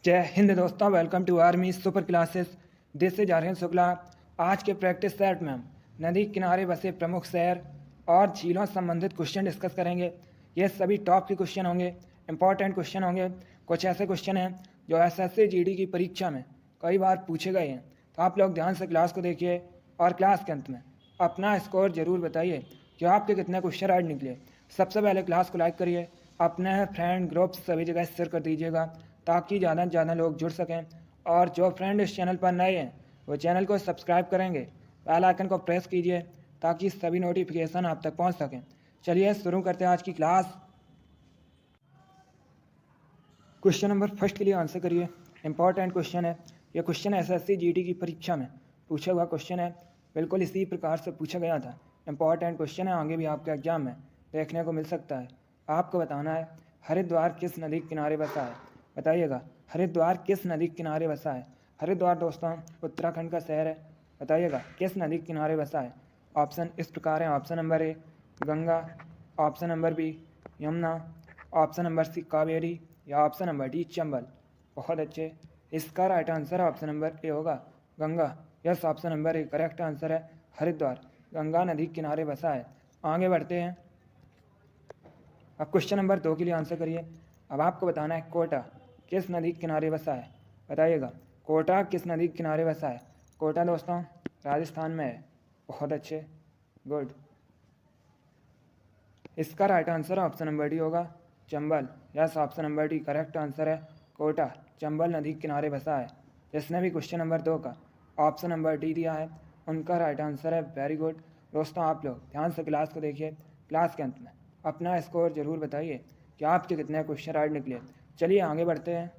जय हिंद दोस्तों, welcome to army super classes. This is Aryan Shukla. आज के प्रैक्टिस सेट में हम नदी किनारे बसे प्रमुख शहर और झीलों से संबंधित क्वेश्चन डिस्कस करेंगे। ये सभी टॉप के क्वेश्चन होंगे, इंपॉर्टेंट क्वेश्चन होंगे। कुछ ऐसे क्वेश्चन हैं जो एसएससी जीडी की परीक्षा में कई बार पूछे गए हैं, तो आप लोग ध्यान से क्लास को देखिए और क्लास के अंत में अपना स्कोर जरूर बताइए कि आपके कितने क्वेश्चन राइट निकले। सबसे पहले क्लास को लाइक करिए, अपने फ्रेंड ग्रुप सभी जगह शेयर कर दीजिएगा ताकि ज़्यादा से ज़्यादा लोग जुड़ सकें। और जो फ्रेंड इस चैनल पर नए हैं वो चैनल को सब्सक्राइब करेंगे, बेल आइकन को प्रेस कीजिए ताकि सभी नोटिफिकेशन आप तक पहुंच सकें। चलिए शुरू करते हैं आज की क्लास। क्वेश्चन नंबर फर्स्ट के लिए आंसर करिए। इंपॉर्टेंट क्वेश्चन है, यह क्वेश्चन एसएससी जीडी की परीक्षा में पूछा हुआ क्वेश्चन है। बिल्कुल इसी प्रकार से पूछा गया था। इंपॉर्टेंट क्वेश्चन है, आगे भी आपके एग्जाम में देखने को मिल सकता है। आपको बताना है हरिद्वार किस नदी के किनारे बसा है। बताइएगा हरिद्वार किस नदी के किनारे बसा है। हरिद्वार दोस्तों उत्तराखंड का शहर है। बताइएगा किस नदी के किनारे बसा है। ऑप्शन इस प्रकार है। Option number A Ganga, option number B Yamuna, option number C Kaveri या ऑप्शन नंबर डी चंबल। बहुत अच्छे, इसका right answer option number A होगा Ganga. Yes, option number A correct answer है। हरिद्वार गंगा नदी के किनारे बसा है। आगे बढ़ते हैं। अब क्वेश्चन नंबर 2 के लिए आंसर करिए। अब आपको बताना है कोटा किस नदी के किनारे बसा है। बताइएगा कोटा किस नदी के किनारे बसा है। कोटा दोस्तों राजस्थान में है। बहुत अच्छे, गुड। इसका right answer option number D होगा Chambal. Yes, option number D correct answer है। कोटा चंबल नदी के किनारे बसा है। जिसने भी क्वेश्चन नंबर 2 का ऑप्शन नंबर डी दिया है उनका राइट आंसर है। वेरी गुड दोस्तों, आप लोग ध्यान से क्लास को देखिए। क्लास के अंत में अपना स्कोर जरूर बताइए कि आपके कितने क्वेश्चन राइट निकले। चलिए आगे बढ़ते हैं।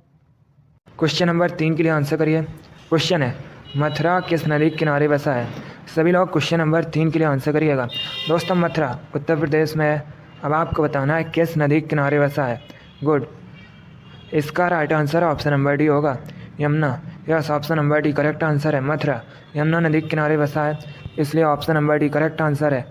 क्वेश्चन नंबर 3 के लिए आंसर करिए। क्वेश्चन है मथुरा किस नदी के किनारे बसा है। सभी लोग क्वेश्चन नंबर 3 के लिए आंसर करिएगा। दोस्तों मथुरा उत्तर प्रदेश में है। अब आपको बताना है किस नदी के किनारे बसा है। गुड, इसका right answer option number D होगा Yamuna. Yes, option number D correct answer है। मथुरा यमुना नदी के किनारे बसा है, इसलिए option number D correct answer है।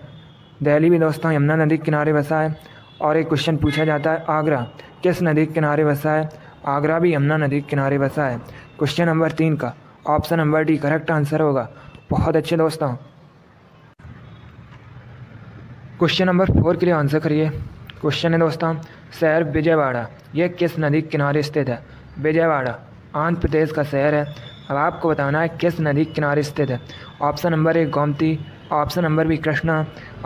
दिल्ली भी दोस्तों यमुना नदी के किनारे बसा है। और एक क्वेश्चन पूछा जाता है आगरा किस नदी के किनारे बसा है। आगरा भी यमुना नदी के किनारे बसा है। क्वेश्चन नंबर 3 का option number D correct answer होगा। बहुत अच्छे दोस्तों। क्वेश्चन नंबर 4 के लिए आंसर करिए। क्वेश्चन है दोस्तों शहर विजयवाड़ा ये किस नदी के किनारे स्थित है। विजयवाड़ा आंध्र प्रदेश का शहर है। अब आपको बताना है किस नदी के किनारे स्थित है। Option number A Gomti, option number B Krishna,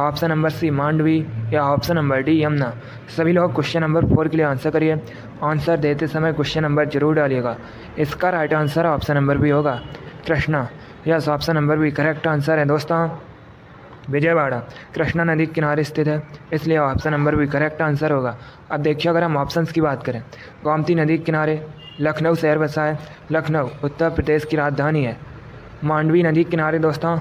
option number C Mandovi या ऑप्शन नंबर डी यमुना। सभी लोग क्वेश्चन नंबर 4 के लिए आंसर करिए। आंसर देते समय क्वेश्चन नंबर जरूर डालिएगा। इसका right answer option number B होगा Krishna. Yes, option number B correct answer है। दोस्तों विजयवाड़ा कृष्णा नदी के किनारे स्थित है, इसलिए option number B correct answer होगा। अब देखिए अगर हम ऑप्शंस की बात करें, गोमती नदी के किनारे लखनऊ शहर बसा है। लखनऊ उत्तर प्रदेश की राजधानी है। मांडवी नदी के किनारे दोस्तों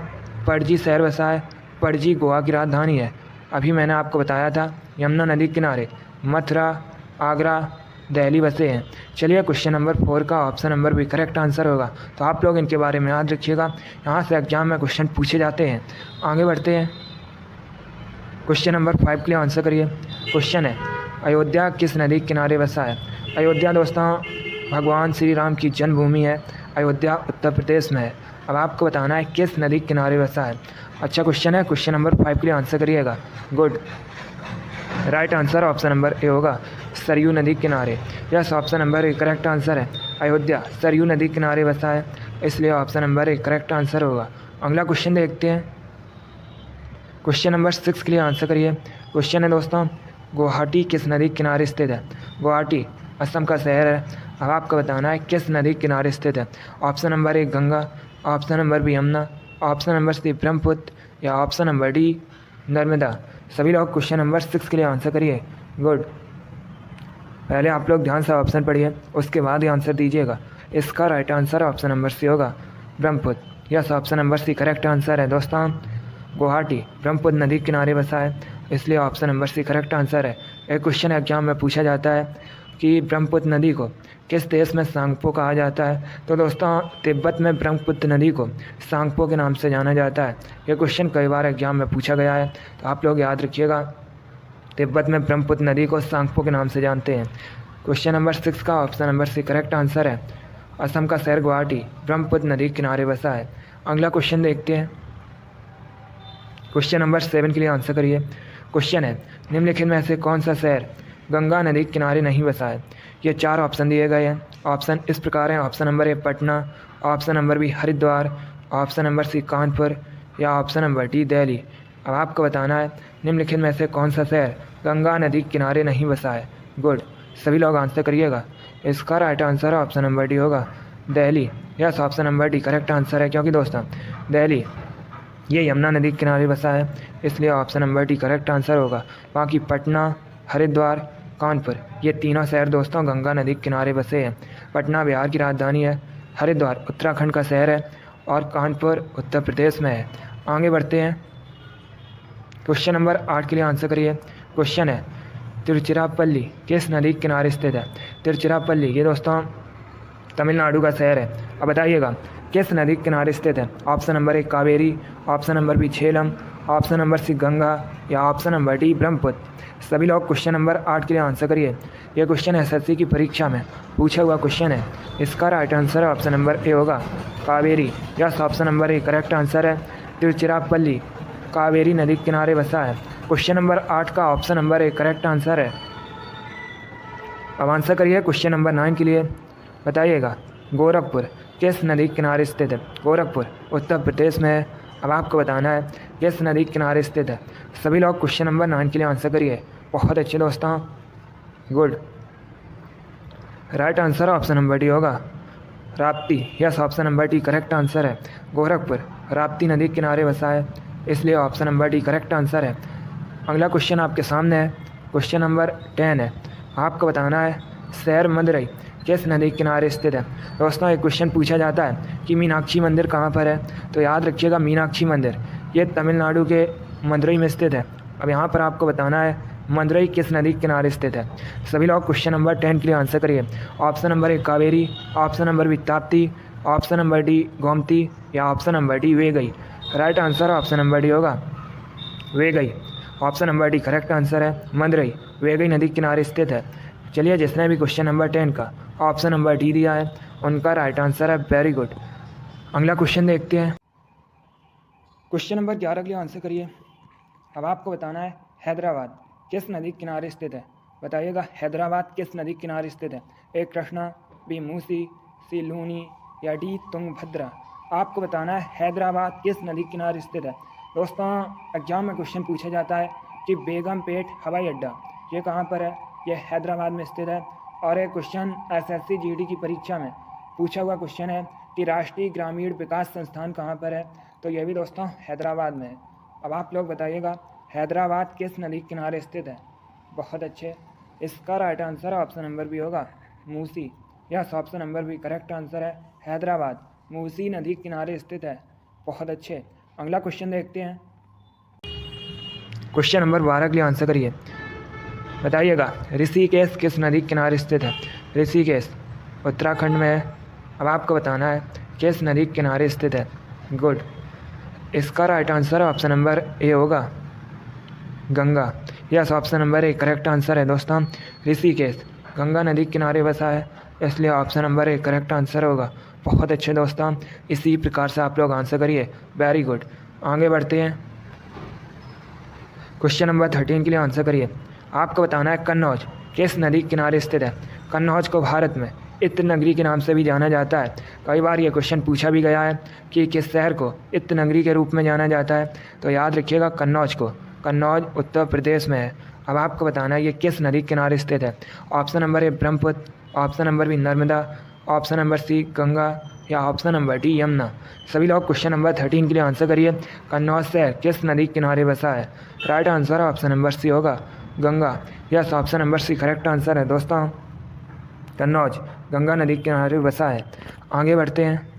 पणजी शहर बसा है। पणजी गोवा की राजधानी है। अभी मैंने आपको बताया था यमुना नदी के किनारे मथुरा, आगरा, दिल्ली बसे हैं। चलिए क्वेश्चन नंबर 4 का ऑप्शन नंबर भी करेक्ट आंसर होगा, तो आप लोग इनके बारे में याद रखिएगा। यहाँ से एग्जाम में क्वेश्चन पूछे जाते हैं। आगे बढ़ते हैं। क्वेश्चन नंबर 5 के लिए आंसर करिए। क्वेश्चन है अयोध्या किस नदी के किनारे बसा है। अयोध्या दोस्तों भगवान श्री राम की जन्मभूमि है। अयोध्या उत्तर प्रदेश में है। अब आपको बताना है किस नदी के किनारे बसा है। अच्छा क्वेश्चन है। क्वेश्चन नंबर 5 के लिए आंसर करिएगा। Good, right answer option number A होगा सरयू नदी के किनारे। Yes, option number A correct answer है। अयोध्या सरयू नदी के किनारे बसा है, इसलिए option number A correct answer होगा। अगला क्वेश्चन देखते हैं। क्वेश्चन नंबर 6 के लिए आंसर करिए। क्वेश्चन है दोस्तों गुवाहाटी किस नदी के किनारे स्थित है। गुवाहाटी असम का शहर है। अब आपको बताना है किस नदी के किनारे स्थित है। Option number A Ganga, option number B Yamuna, option number C Brahmaputra या ऑप्शन नंबर डी नर्मदा। सभी लोग क्वेश्चन नंबर 6 के लिए आंसर करिए। गुड, पहले आप लोग ध्यान से ऑप्शन पढ़िए, उसके बाद ही आंसर दीजिएगा। इसका right answer option number C होगा Brahmaputra. Yes, option number C correct answer है। दोस्तों गुवाहाटी ब्रह्मपुत्र नदी के किनारे बसा है, इसलिए option number C correct answer है। एक क्वेश्चन एग्जाम में पूछा जाता है कि ब्रह्मपुत्र नदी को किस देश में सांगपो कहा जाता है। तो दोस्तों तिब्बत में ब्रह्मपुत्र नदी को सांगपो के नाम से जाना जाता है। यह क्वेश्चन कई बार एग्जाम में पूछा गया है, तो आप लोग याद रखिएगा। तिब्बत में ब्रह्मपुत्र नदी को सांगपो के नाम से जानते हैं। क्वेश्चन नंबर 6 का option number C correct answer है। असम का शहर गुवाहाटी ब्रह्मपुत्र नदी के किनारे बसा है। अगला क्वेश्चन देखते हैं। क्वेश्चन नंबर 7 के लिए आंसर करिए। क्वेश्चन है, निम्नलिखित में से कौन सा शहर गंगा नदी के किनारे नहीं बसा है? ये 4 ऑप्शन दिए गए हैं। ऑप्शन इस प्रकार हैं। Option number A Patna, option number B Haridwar, option number C Kanpur या ऑप्शन नंबर डी दिल्ली। अब आपको बताना है निम्नलिखित में से कौन सा शहर गंगा नदी के किनारे नहीं बसा है। गुड, सभी लोग आंसर करिएगा। इसका right answer option number D होगा, Delhi. Yes, option number D correct answer है, क्योंकि दोस्तों दिल्ली ये यमुना नदी के किनारे बसा है, इसलिए option number D correct answer होगा। बाकी पटना, हरिद्वार, कानपुर ये तीनों शहर दोस्तों गंगा नदी के किनारे बसे हैं। पटना बिहार की राजधानी है, हरिद्वार उत्तराखंड का शहर है और कानपुर उत्तर प्रदेश में है। आगे बढ़ते हैं। क्वेश्चन नंबर 8 के लिए आंसर करिए। क्वेश्चन है, तिरुचिरापल्ली किस नदी के किनारे स्थित है? तिरुचिरापल्ली ये दोस्तों तमिलनाडु का शहर है। अब बताइएगा किस नदी के किनारे स्थित है? Option number A Kaveri, option number B Jhelum, option number C Ganga या ऑप्शन नंबर डी ब्रह्मपुत्र। सभी लोग क्वेश्चन नंबर 8 के लिए आंसर करिए। यह क्वेश्चन एसएससी की परीक्षा में पूछा हुआ क्वेश्चन है। इसका right answer option number A होगा, Kaveri. Yes, option number A correct answer है। तिरुचिरापल्ली कावेरी नदी के किनारे बसा है। क्वेश्चन नंबर 8 का option number A correct answer है। अब आंसर करिए क्वेश्चन नंबर 9 के लिए। बताइएगा गोरखपुर किस नदी के किनारे स्थित है? गोरखपुर उत्तर प्रदेश में है। अब आपको बताना है किस नदी के किनारे स्थित है। सभी लोग क्वेश्चन नंबर 9 के लिए आंसर करिए। बहुत अच्छे दोस्तों, good. Right answer option number D होगा, Rapti. Yes, option number D correct answer है। गोरखपुर राप्ती नदी के किनारे बसा है, इसलिए option number D correct answer है। अगला क्वेश्चन आपके सामने है। क्वेश्चन नंबर 10 है। आपको बताना है शहर मदुरई किस नदी के किनारे स्थित है? दोस्तों एक क्वेश्चन पूछा जाता है कि मीनाक्षी मंदिर कहाँ पर है, तो याद रखिएगा मीनाक्षी मंदिर ये तमिलनाडु के मदुरई में स्थित है। अब यहाँ पर आपको बताना है मदुरई किस नदी के किनारे स्थित है। सभी लोग क्वेश्चन नंबर 10 के लिए आंसर करिए। Option number A Kaveri, option number B Tapti, option number D Gomti या option number D Vaigai. Right answer option number D होगा, Vaigai. Option number D correct answer है। मदुरई वेगई नदी के किनारे स्थित है। चलिए, जिसने भी क्वेश्चन नंबर 10 का ऑप्शन नंबर डी दिया है उनका राइट आंसर है, वेरी गुड। अगला क्वेश्चन देखते हैं। क्वेश्चन नंबर 11 के लिए आंसर करिए। अब आपको बताना है हैदराबाद किस नदी के किनारे स्थित है? बताइएगा हैदराबाद किस नदी के किनारे स्थित है? ए कृष्णा, बी मूसी, सी लूनी या डी तुंगभद्रा। आपको बताना है हैदराबाद किस नदी के किनारे स्थित है। दोस्तों एग्जाम में क्वेश्चन पूछा जाता है कि बेगमपेट हवाई अड्डा ये कहाँ पर है? यह हैदराबाद में स्थित है। और एक क्वेश्चन एसएससी जीडी की परीक्षा में पूछा हुआ क्वेश्चन है कि राष्ट्रीय ग्रामीण विकास संस्थान कहाँ पर है? तो यह भी दोस्तों हैदराबाद में है। अब आप लोग बताइएगा हैदराबाद किस नदी के किनारे स्थित है? बहुत अच्छे। इसका right answer option number B होगा, Musi. Yes, option number B correct answer है। हैदराबाद मूसी नदी के किनारे स्थित है। बहुत अच्छे। अगला क्वेश्चन देखते हैं। क्वेश्चन नंबर 12 के लिए आंसर करिए। बताइएगा ऋषिकेश किस नदी के किनारे स्थित है? ऋषिकेश उत्तराखंड में है। अब आपको बताना है किस नदी के किनारे स्थित है। गुड। इसका right answer option number A होगा, Ganga. Yes, option number A correct answer है। दोस्तों ऋषिकेश गंगा नदी के किनारे बसा है, इसलिए option number A correct answer होगा। बहुत अच्छे दोस्तों, इसी प्रकार से आप लोग आंसर करिए, वेरी गुड। आगे बढ़ते हैं। क्वेश्चन नंबर 13 के लिए आंसर करिए। आपको बताना है कन्नौज किस नदी के किनारे स्थित है? कन्नौज को भारत में इत्र नगरी के नाम से भी जाना जाता है। कई बार ये क्वेश्चन पूछा भी गया है कि किस शहर को इत्र नगरी के रूप में जाना जाता है, तो याद रखिएगा कन्नौज को। कन्नौज उत्तर प्रदेश में है। अब आपको बताना है ये किस नदी के किनारे स्थित है। Option number A Brahmaputra, option number B Narmada, option number C Ganga या ऑप्शन नंबर डी यमुना। सभी लोग क्वेश्चन नंबर 13 के लिए आंसर करिए। कन्नौज शहर किस नदी के किनारे बसा है? Right answer option number C होगा, Ganga. Yes, option number C correct answer है। दोस्तों कन्नौज गंगा नदी के किनारे बसा है। आगे बढ़ते हैं।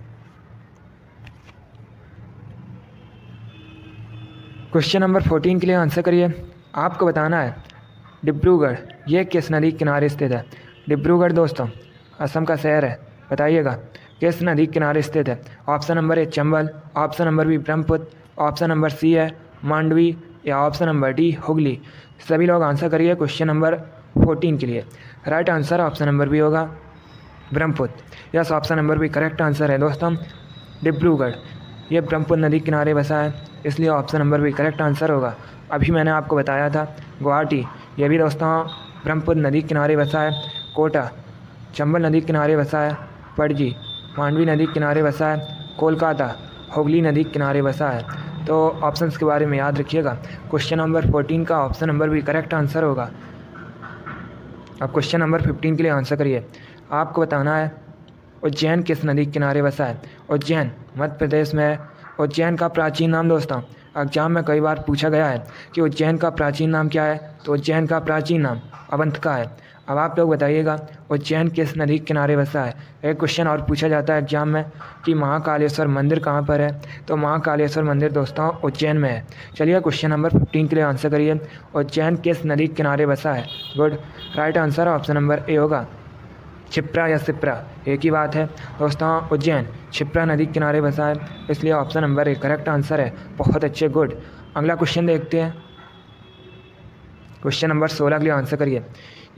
क्वेश्चन नंबर 14 के लिए आंसर करिए। आपको बताना है डिब्रूगढ़ ये किस नदी के किनारे स्थित है? डिब्रूगढ़ दोस्तों असम का शहर है। बताइएगा किस नदी के किनारे स्थित है? Option number A Chambal, option number B Brahmaputra, option number C है मांडवी या ऑप्शन नंबर डी हुगली। सभी लोग आंसर करिए क्वेश्चन नंबर 14 के लिए। Right answer option number B होगा Brahmaputra. Yes, option number B correct answer है दोस्तों। डिब्रूगढ़, ये ब्रह्मपुत्र नदी किनारे बसा है, इसलिए option number B correct answer होगा। अभी मैंने आपको बताया था गुवाहाटी, ये भी दोस्तों ब्रह्मपुत्र नदी किनारे बसा है। कोटा, चंबल नदी किनारे बसा है। पणजी, मांडवी नदी किनारे बसा है। कोलकाता, हुगली नदी किनारे बसा है। तो ऑप्शंस के बारे में याद रखिएगा। क्वेश्चन नंबर 14 का ऑप्शन नंबर भी करेक्ट आंसर होगा। अब क्वेश्चन नंबर 15 के लिए आंसर करिए। आपको बताना है उज्जैन किस नदी के किनारे बसा है। उज्जैन मध्य प्रदेश में है। उज्जैन का प्राचीन नाम दोस्तों एग्जाम में कई बार पूछा गया है कि उज्जैन का प्राचीन नाम क्या है, तो उज्जैन का प्राचीन नाम अवंतिका है। अब आप लोग बताइएगा उज्जैन किस नदी के किनारे बसा है। एक क्वेश्चन और पूछा जाता है एग्जाम में कि महाकालेश्वर मंदिर कहाँ पर है, तो महाकालेश्वर मंदिर दोस्तों उज्जैन में है। चलिए क्वेश्चन नंबर 15 के लिए आंसर करिए। उज्जैन किस नदी के किनारे बसा है। Good, right answer option number A होगा। क्षिप्रा या सिप्रा एक ही बात है दोस्तों। उज्जैन क्षिप्रा नदी के किनारे बसा है, इसलिए option number A correct answer है। बहुत अच्छे, गुड। अगला क्वेश्चन देखते हैं। क्वेश्चन नंबर 16 के लिए आंसर करिए।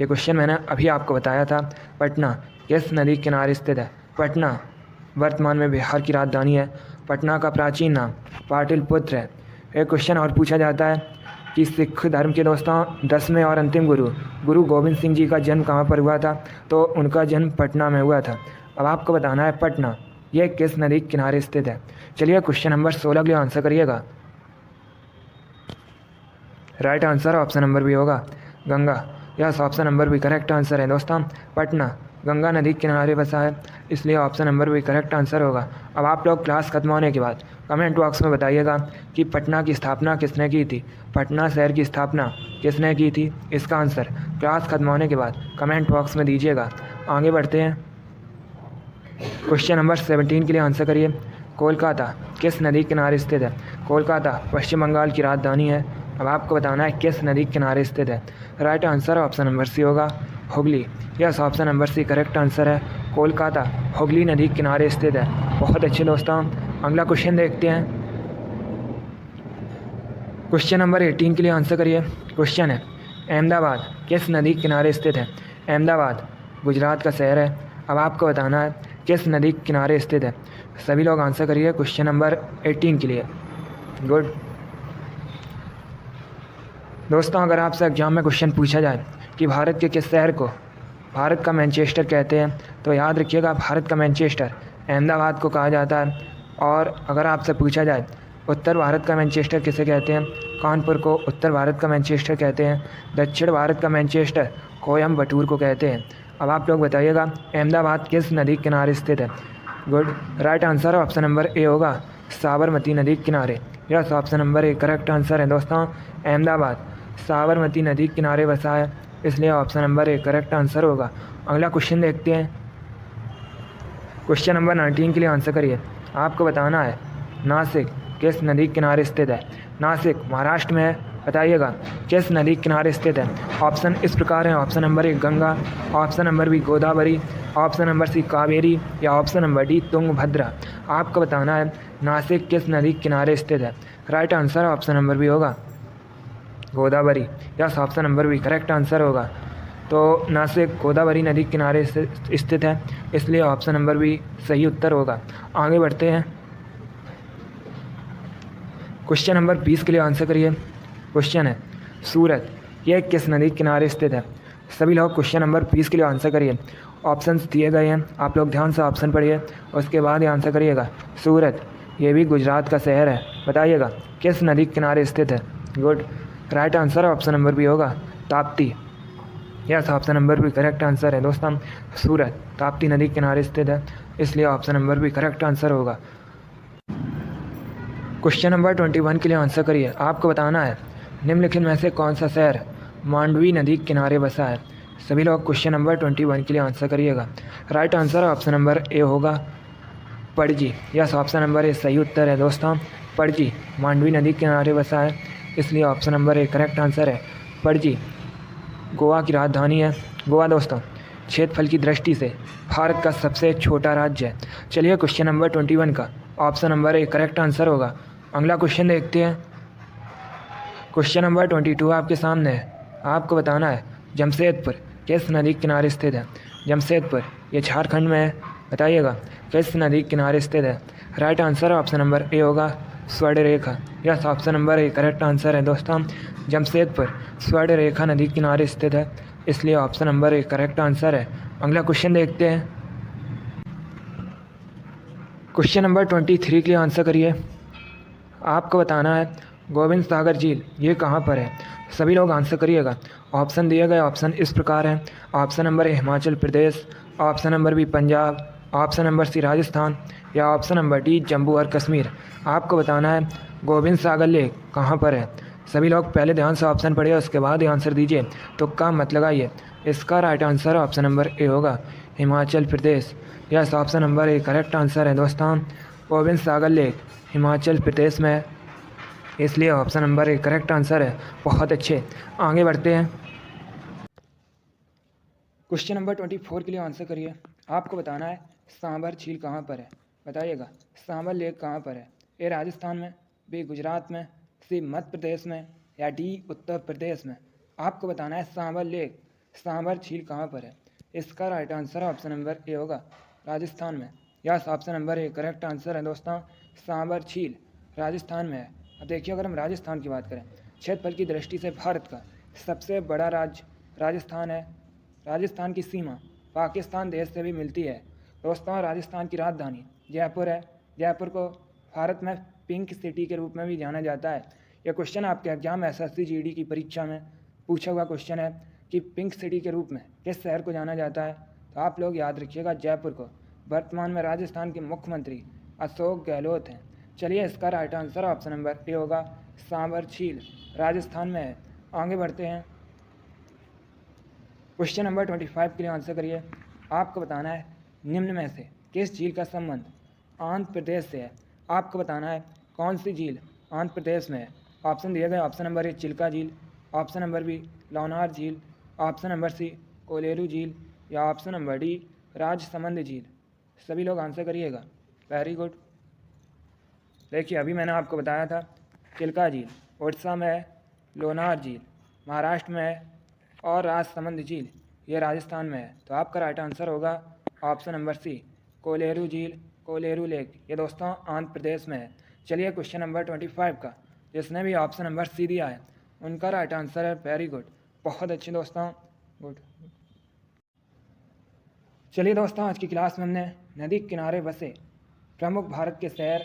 ये क्वेश्चन मैंने अभी आपको बताया था। पटना किस नदी के किनारे स्थित है। पटना वर्तमान में बिहार की राजधानी है। पटना का प्राचीन नाम पाटलिपुत्र है। एक क्वेश्चन और पूछा जाता है कि सिख धर्म के दोस्तों 10वें और अंतिम गुरु गोविंद सिंह जी का जन्म कहाँ पर हुआ था, तो उनका जन्म पटना में हुआ था। अब आपको बताना है पटना ये किस नदी के किनारे स्थित है। चलिए क्वेश्चन नंबर 16 के लिए आंसर करिएगा। Right answer option number B होगा Ganga. Yes, option number B correct answer है दोस्तों। पटना गंगा नदी के किनारे बसा है, इसलिए option number B correct answer होगा। अब आप लोग क्लास खत्म होने के बाद कमेंट बॉक्स में बताइएगा कि पटना की स्थापना किसने की थी। पटना शहर की स्थापना किसने की थी, इसका आंसर क्लास खत्म होने के बाद कमेंट बॉक्स में दीजिएगा। आगे बढ़ते हैं। क्वेश्चन नंबर 17 के लिए आंसर करिए। कोलकाता किस नदी के किनारे स्थित है। कोलकाता पश्चिम बंगाल की राजधानी है। अब आपको बताना है किस नदी के किनारे स्थित है। Right answer option number C होगा Hooghly. Yes, option number C correct answer है। कोलकाता हुगली नदी के किनारे स्थित है। बहुत अच्छे दोस्तों। अगला क्वेश्चन देखते हैं। क्वेश्चन नंबर 18 के लिए आंसर करिए। क्वेश्चन है अहमदाबाद किस नदी के किनारे स्थित है। अहमदाबाद गुजरात का शहर है। अब आपको बताना है किस नदी के किनारे स्थित है। सभी लोग आंसर करिए क्वेश्चन नंबर 18 के लिए। गुड दोस्तों, अगर आपसे एग्जाम में क्वेश्चन पूछा जाए कि भारत के किस शहर को भारत का मैनचेस्टर कहते हैं, तो याद रखिएगा भारत का मैनचेस्टर अहमदाबाद को कहा जाता है। और अगर आपसे पूछा जाए उत्तर भारत का मैनचेस्टर किसे कहते हैं, कानपुर को उत्तर भारत का मैनचेस्टर कहते हैं। दक्षिण भारत का मैनचेस्टर कोयम्बटूर को कहते हैं। अब आप लोग बताइएगा अहमदाबाद किस नदी के किनारे स्थित है। Good, right answer option number A होगा साबरमती नदी के किनारे। Yes, option number A correct answer है दोस्तों। अहमदाबाद साबरमती नदी के किनारे बसा है, इसलिए option number A correct answer होगा। अगला क्वेश्चन देखते हैं। क्वेश्चन नंबर 19 के लिए आंसर करिए। आपको बताना है नासिक किस नदी के किनारे स्थित है। नासिक महाराष्ट्र में है। बताइएगा किस नदी के किनारे स्थित है। ऑप्शन इस प्रकार हैं। Option number A Ganga, option number B Godavari, option number C Kaveri या ऑप्शन नंबर डी तुंगभद्रा। आपको बताना है नासिक किस नदी के किनारे स्थित है। Right answer option number B होगा Godavari. Yes, option number B correct answer होगा। तो नासिक गोदावरी नदी के किनारे स्थित है, इसलिए ऑप्शन नंबर बी सही उत्तर होगा। आगे बढ़ते हैं। क्वेश्चन नंबर 20 के लिए आंसर करिए। क्वेश्चन है सूरत यह किस नदी के किनारे स्थित है। सभी लोग क्वेश्चन नंबर 20 के लिए आंसर करिए। ऑप्शंस दिए गए हैं, आप लोग ध्यान से ऑप्शन पढ़िए, उसके बाद ही आंसर करिएगा। सूरत ये भी गुजरात का शहर है। बताइएगा किस नदी के किनारे स्थित है। Good, right answer option number B होगा Tapti. Yes, option number B correct answer है दोस्तों। सूरत ताप्ती नदी के किनारे स्थित है, इसलिए option number B correct answer होगा। क्वेश्चन नंबर 21 के लिए आंसर करिए। आपको बताना है निम्नलिखित में से कौन सा शहर मांडवी नदी के किनारे बसा है। सभी लोग क्वेश्चन नंबर 21 के लिए आंसर करिएगा। Right answer option number A होगा Panaji. Yes, option number A सही उत्तर है दोस्तों। पणजी मांडवी नदी के किनारे बसा है, इसलिए option number A correct answer है। पणजी गोवा की राजधानी है। गोवा दोस्तों क्षेत्रफल की दृष्टि से भारत का सबसे छोटा राज्य है। चलिए क्वेश्चन नंबर 21 का option number A correct answer होगा। अगला क्वेश्चन देखते हैं। क्वेश्चन नंबर 22 आपके सामने है। आपको बताना है जमशेदपुर किस नदी के किनारे स्थित है। जमशेदपुर ये झारखंड में है। बताइएगा किस नदी के किनारे स्थित है। Right answer option number A होगा Swarnarekha. Yes, option number A correct answer है दोस्तों। जमशेदपुर स्वर्ण रेखा नदी के किनारे स्थित है, इसलिए option number A correct answer है। अगला क्वेश्चन देखते हैं। क्वेश्चन नंबर 23 के लिए आंसर करिए। आपको बताना है गोविंद सागर झील ये कहाँ पर है। सभी लोग आंसर करिएगा। ऑप्शन दिए गए ऑप्शन इस प्रकार हैं। Option number A Himachal Pradesh, option number B Punjab, option number C Rajasthan या ऑप्शन नंबर डी जम्मू और कश्मीर। आपको बताना है गोविंद सागर लेक कहाँ पर है। सभी लोग पहले ध्यान से ऑप्शन पढ़िए, उसके बाद ही आंसर दीजिए, तो काम मत लगाइए। इसका right answer option number A होगा Himachal Pradesh. Yes, option number A correct answer है दोस्तों। गोविंद सागर लेक हिमाचल प्रदेश में है, इसलिए option number A correct answer है। बहुत अच्छे, आगे बढ़ते हैं। क्वेश्चन नंबर 24 के लिए आंसर करिए। आपको बताना है सांभर झील कहाँ पर है। बताइएगा सांभर लेक कहाँ पर है। ए राजस्थान में, बी गुजरात में, सी मध्य प्रदेश में या डी उत्तर प्रदेश में। आपको बताना है सांभर लेक, सांभर झील कहाँ पर है। इसका right answer option number A होगा राजस्थान में। Yes, option number A correct answer है दोस्तों। सांभर झील राजस्थान में है। अब देखिए, अगर हम राजस्थान की बात करें, क्षेत्रफल की दृष्टि से भारत का सबसे बड़ा राज्य राजस्थान है। राजस्थान की सीमा पाकिस्तान देश से भी मिलती है दोस्तों। राजस्थान की राजधानी जयपुर है। जयपुर को भारत में पिंक सिटी के रूप में भी जाना जाता है। यह क्वेश्चन आपके एग्जाम SSC GD की परीक्षा में पूछा हुआ क्वेश्चन है कि पिंक सिटी के रूप में किस शहर को जाना जाता है। तो आप लोग याद रखिएगा जयपुर को। वर्तमान में राजस्थान के मुख्यमंत्री अशोक गहलोत हैं। चलिए, इसका right answer option number A होगा सांभर झील राजस्थान में है। आगे बढ़ते हैं। क्वेश्चन नंबर 25 के लिए आंसर करिए। आपको बताना है निम्न में से किस झील का संबंध आंध्र प्रदेश से है। आपको बताना है कौन सी झील आंध्र प्रदेश में है। ऑप्शन दिए गए ऑप्शन नंबर ए चिल्का झील, ऑप्शन नंबर बी लोनार झील, ऑप्शन नंबर सी कोलेरू झील या ऑप्शन नंबर डी राजसमंद झील। सभी लोग आंसर करिएगा। Very good. देखिए, अभी मैंने आपको बताया था चिल्का झील उड़ीसा में है, लोनार झील महाराष्ट्र में है और राजसमंद झील ये राजस्थान में है। तो आपका राइट आंसर होगा ऑप्शन नंबर सी कोलेरू झील, कोलेरू लेक ये दोस्तों आंध्र प्रदेश में है। चलिए, क्वेश्चन नंबर 25 का जिसने भी ऑप्शन नंबर सी दिया है उनका राइट आंसर है। वेरी गुड, बहुत अच्छे दोस्तों, गुड। चलिए दोस्तों, आज की क्लास में हमने नदी किनारे बसे प्रमुख भारत के शहर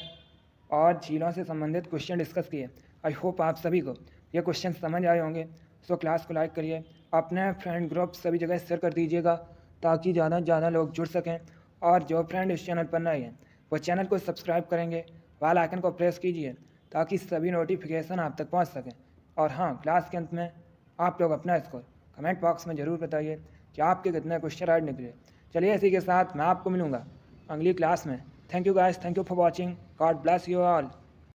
और झीलों से संबंधित क्वेश्चन डिस्कस किए। आई होप आप सभी को ये क्वेश्चन समझ आए होंगे। सो क्लास को लाइक करिए, अपने फ्रेंड ग्रुप सभी जगह शेयर कर दीजिएगा ताकि ज़्यादा से ज़्यादा लोग जुड़ सकें। और जो फ्रेंड इस चैनल पर नए हैं वो चैनल को सब्सक्राइब करेंगे, बेल आइकन को प्रेस कीजिए ताकि सभी नोटिफिकेशन आप तक पहुंच सकें। और हाँ, क्लास के अंत में आप लोग अपना स्कोर कमेंट बॉक्स में ज़रूर बताइए कि आपके कितने क्वेश्चन राइट निकले। चलिए, इसी के साथ मैं आपको मिलूँगा अगली क्लास में। Thank you guys, thank you for watching. God bless you all.